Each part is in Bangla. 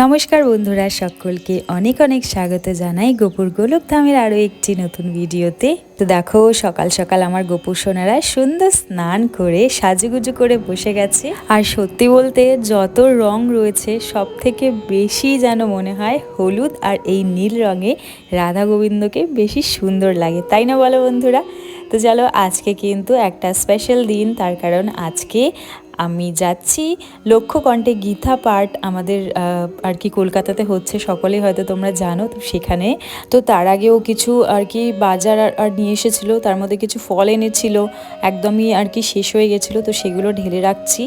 নমস্কার বন্ধুরা, সকলকে অনেক অনেক স্বাগত জানাই গোপুর গোলকধামের আরও একটি নতুন ভিডিওতে। তো দেখো, সকাল সকাল আমার গোপু সোনারা সুন্দর স্নান করে সাজুগুজু করে বসে গেছে। আর সত্যি বলতে যত রং রয়েছে সব থেকে বেশি যেন মনে হয় হলুদ আর এই নীল রঙে রাধা গোবিন্দকে বেশি সুন্দর লাগে, তাই না বলো বন্ধুরা? তো চলো, আজকে কিন্তু একটা স্পেশাল দিন, তার কারণ আজকে আমি যাচ্ছি লক্ষ্যকণ্ঠে গীতা পাঠ আমাদের আর কি কলকাতাতে হচ্ছে, সকলেই হয়তো তোমরা জানো। তো সেখানে তো তার আগেও কিছু আর কি বাজার আর নিয়ে এসেছিলো, তার মধ্যে কিছু ফল এনেছিল, একদমই আর কি শেষ হয়ে গেছিলো, তো সেগুলো ঢেলে রাখছি।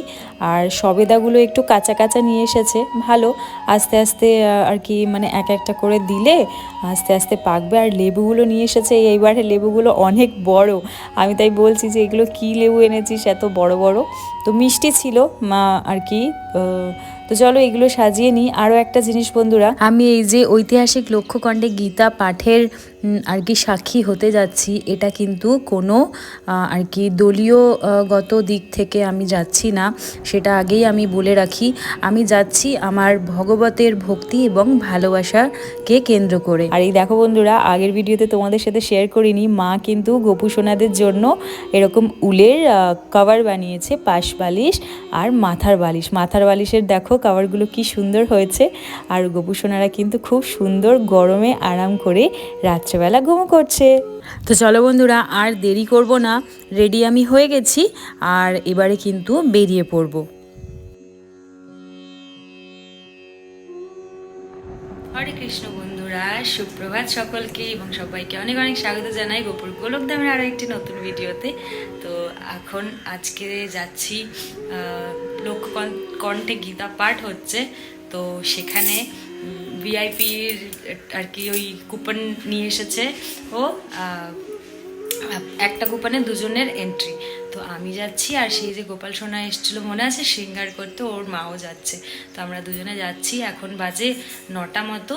আর সবেদাগুলো একটু কাঁচা কাঁচা নিয়ে এসেছে, ভালো আস্তে আস্তে আর কি মানে এক একটা করে দিলে আস্তে আস্তে পাকবে। আর লেবুগুলো নিয়ে এসেছে, এইবারে লেবুগুলো অনেক বড়, আমি তাই বলছি যে এগুলো কী লেবু এনেছিস এত বড় বড়। তো মিষ্টি ছিল মা আর কি। তো চলো এগুলো সাজিয়ে নিই। আরও একটা জিনিস বন্ধুরা, আমি এই যে ঐতিহাসিক লক্ষ্যকণ্ঠে গীতা পাঠের আর কি সাক্ষী হতে যাচ্ছি, এটা কিন্তু কোনো আর কি দলীয় গত দিক থেকে আমি যাচ্ছি না, সেটা আগেই আমি বলে রাখি। আমি যাচ্ছি আমার ভগবতের ভক্তি এবং ভালোবাসাকে কেন্দ্র করে। আর এই দেখো বন্ধুরা, আগের ভিডিওতে তোমাদের সাথে শেয়ার করিনি, মা কিন্তু গোপু সোনাদের জন্য এরকম উলের কভার বানিয়েছে, পাশ বালিশ আর মাথার বালিশ। মাথার বালিশের দেখো কভারগুলো কি সুন্দর হয়েছে। আর গোপু সোনারা কিন্তু খুব সুন্দর গরমে আরাম করে রাত্রেবেলা ঘুমো করছে। তো চলো বন্ধুরা, আর দেরি করব না, রেডি আমি হয়ে গেছি, আর এবারে কিন্তু বেরিয়ে পড়বো। হরে কৃষ্ণ বন্ধুরা, সুপ্রভাত সকলকে, এবং সবাইকে অনেক অনেক স্বাগত জানাই গোপুর গোলকধামের আরও একটি নতুন ভিডিওতে। তো এখন আজকে যাচ্ছি লক্ষ্যকণ্ঠে গীতা পাঠ হচ্ছে, তো সেখানে ভিআইপির আর কি ওই কুপন নিয়ে এসেছে ও, একটা কুপনে দুজনের এন্ট্রি। তো আমি যাচ্ছি, আর সেই যে গোপাল সোনা এসেছিলো মনে আছে সিঙ্গার করতে, ওর মাও যাচ্ছে। তো আমরা দুজনে যাচ্ছি, এখন বাজে 9টা মতো,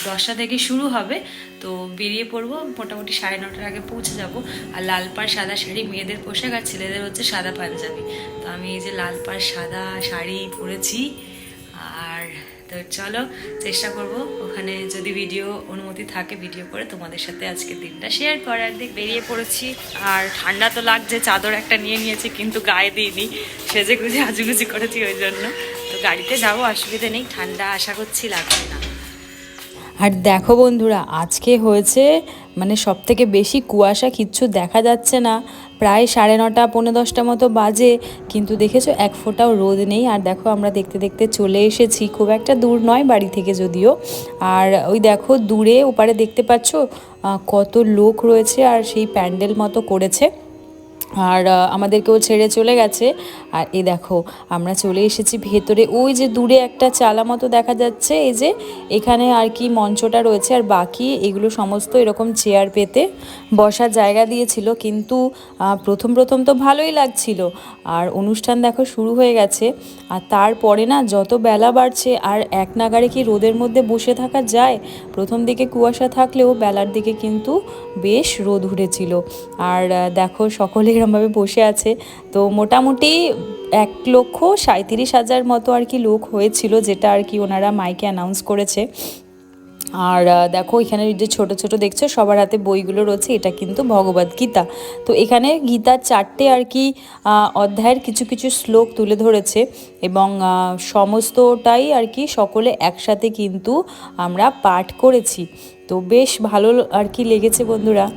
10টা থেকে শুরু হবে। তো বেরিয়ে পড়বো, মোটামুটি 9:30টার আগে পৌঁছে যাব। আর লাল পাড় সাদা শাড়ি মেয়েদের পোশাক, আর ছেলেদের হচ্ছে সাদা পাঞ্জাবি। তো আমি এই যে লাল পাড় সাদা শাড়ি পরেছি। আর তো চলো, চেষ্টা করব ওখানে যদি ভিডিও অনুমতি থাকে ভিডিও করে তোমাদের সাথে আজকের দিনটা শেয়ার করার। বেরিয়ে পড়েছি, আর ঠান্ডা তো লাগছে, চাদর একটা নিয়ে নিয়েছি কিন্তু গায়ে দিইনি, সেজে গুজে আজুগুজি করেছি ওই জন্য। তো গাড়িতে যাবো, অসুবিধে নেই, ঠান্ডা আশা করছি লাগবে না। আর দেখো বন্ধুরা, আজকে হয়েছে মানে সব থেকে বেশি কুয়াশা, কিচ্ছু দেখা যাচ্ছে না। প্রায় 9:30 পৌনে 10টা মতো বাজে, কিন্তু দেখেছো এক ফোঁটাও রোদ নেই। আর দেখো আমরা দেখতে দেখতে চলে এসেছি, খুব একটা দূর নয় বাড়ি থেকে যদিও। আর ওই দেখো দূরে ওপারে দেখতে পাচ্ছ কত লোক রয়েছে, আর সেই প্যান্ডেল মতো করেছে। আর আমাদেরকেও ছেড়ে চলে গেছে। আর এই দেখো আমরা চলে এসেছি ভেতরে, ওই যে দূরে একটা চালা মতো দেখা যাচ্ছে, এই যে এখানে আর কি মঞ্চটা রয়েছে, আর বাকি এগুলো সমস্ত এরকম চেয়ার পেতে বসার জায়গা দিয়েছিল। কিন্তু প্রথম প্রথম তো ভালোই লাগছিল, আর অনুষ্ঠান দেখো শুরু হয়ে গেছে। আর তারপরে না যত বেলা বাড়ছে, আর এক নাগাড়ে কি রোদের মধ্যে বসে থাকা যায়? প্রথম দিকে কুয়াশা থাকলেও বেলার দিকে কিন্তু বেশ রোদ উঠেছিল। আর দেখো সকলে এরমভাবে বসে আছে। তো মোটামুটি 1,37,000 মতো আর কি লোক হয়েছিল, যেটা আর কি ওনারা মাইকে অ্যানাউন্স করেছে। আর দেখো এখানে যে ছোট ছোট দেখছো সবার হাতে বইগুলো রয়েছে, এটা কিন্তু ভগবদ গীতা। তো এখানে গীতার 4টে আর কি অধ্যায়ের কিছু কিছু শ্লোক তুলে ধরেছে, এবং সমস্তটাই আর কি সকলে একসাথে কিন্তু আমরা পাঠ করেছি। তো বেশ ভালো আর কি লেগেছে বন্ধুরা।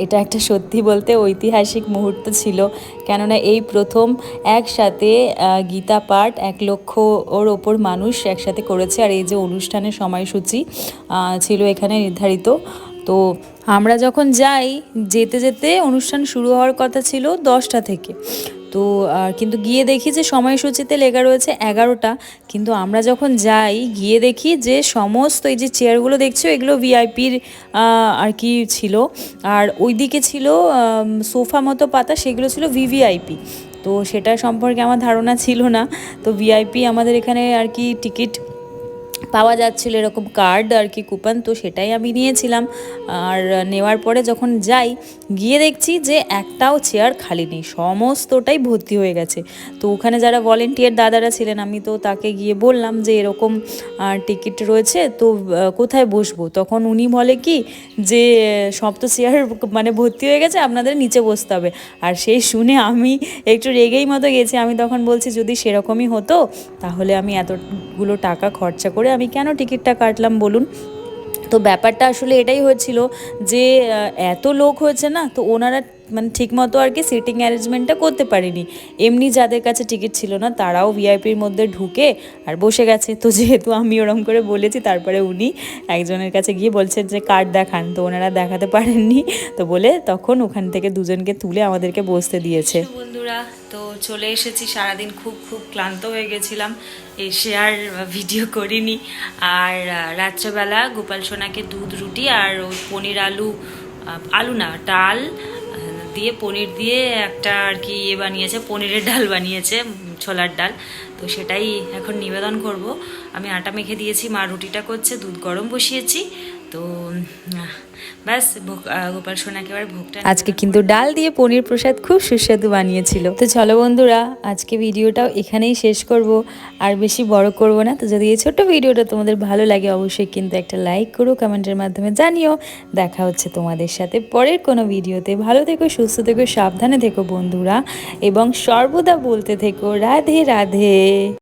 এটা একটা সত্যি বলতে ঐতিহাসিক মুহূর্ত ছিল, কেননা এই প্রথম একসাথে গীতা পাঠ 1,00,000 ওপর মানুষ একসাথে করেছে। আর এই যে অনুষ্ঠানের সময়সূচি ছিল এখানে নির্ধারিত। তো আমরা যখন যাই, যেতে যেতে অনুষ্ঠান শুরু হওয়ার কথা ছিল 10টা থেকে। তো কিন্তু গিয়ে দেখি যে সময়সূচিতে লেখা রয়েছে 11টা, কিন্তু আমরা যখন যাই গিয়ে দেখি যে সমস্ত এই যে চেয়ারগুলো দেখছো এগুলো ভিআইপির আর কি ছিল, আর ওইদিকে ছিল সোফা মতো পাতা, সেগুলো ছিল ভিভিআইপি। তো সেটা সম্পর্কে আমার ধারণা ছিল না। তো ভিআইপি আমাদের এখানে আর কি টিকিট পাওয়া যাচ্ছিলো এরকম কার্ড আর কি, কুপন, তো সেটাই আমি নিয়েছিলাম। আর নেওয়ার পরে যখন যাই, গিয়ে দেখছি যে একটাও চেয়ার খালি নেই, সমস্তটাই ভর্তি হয়ে গেছে। তো ওখানে যারা ভলেন্টিয়ার দাদারা ছিলেন, আমি তো তাকে গিয়ে বললাম যে এরকম টিকিট রয়েছে, তো কোথায় বসবো? তখন উনি বলে কি যে সব তো চেয়ার মানে ভর্তি হয়ে গেছে, আপনাদের নিচে বসতে হবে। আর সেই শুনে আমি একটু রেগেই মতো গেছি। আমি তখন বলছি যদি সেরকমই হতো তাহলে আমি এতগুলো টাকা খরচা করে আমি কেন টিকিটটা কাটলাম বলুন। তো ব্যাপারটা আসলে এটাই হয়েছিল যে এত লোক হয়েছে না, তো ওনারা মানে ঠিকমতো আর কি সিটিং অ্যারেঞ্জমেন্টটা করতে পারেনি। এমনি যাদের কাছে টিকিট ছিল না তারাও ভিআইপির মধ্যে ঢুকে আর বসে গেছে। তো যেহেতু আমি ওরম করে বলেছি, তারপরে উনি একজনের কাছে গিয়ে বলছেন যে কার্ড দেখান, তো ওনারা দেখাতে পারেননি, তো বলে তখন ওখান থেকে দুজনকে তুলে আমাদেরকে বসতে দিয়েছে। বন্ধুরা, তো চলে এসেছি, সারাদিন খুব খুব ক্লান্ত হয়ে গেছিলাম, এসে আর ভিডিও করিনি। আর রাত্রেবেলা গোপাল সোনাকে দুধ রুটি আর ওই পনির আলু, আলু না ডাল দিয়ে, পনির দিয়ে একটা আর কি বানিয়েছে, পনিরের ডাল বানিয়েছে, ছোলার ডাল। তো সেটাই এখন নিবেদন করব। আমি আটা মেখে দিয়েছি, মা রুটিটা করছে, দুধ গরম বসিয়েছি। তো ব্যাস গোপাল সোনাকে এবার ভোগটা। আজকে কিন্তু ডাল দিয়ে পনির প্রসাদ খুব সুস্বাদু বানিয়েছিল। তো চলো বন্ধুরা, আজকে ভিডিওটাও এখানেই শেষ করব, আর বেশি বড় করব না। তো যদি এই ছোট্ট ভিডিওটা তোমাদের ভালো লাগে, অবশ্যই কিন্তু একটা লাইক করো, কমেন্টের মাধ্যমে জানিও। দেখা হচ্ছে তোমাদের সাথে পরের কোনো ভিডিওতে। ভালো থেকো, সুস্থ থেকো, সাবধানে থেকো বন্ধুরা, এবং সর্বদা বলতে থেকো রাধে রাধে।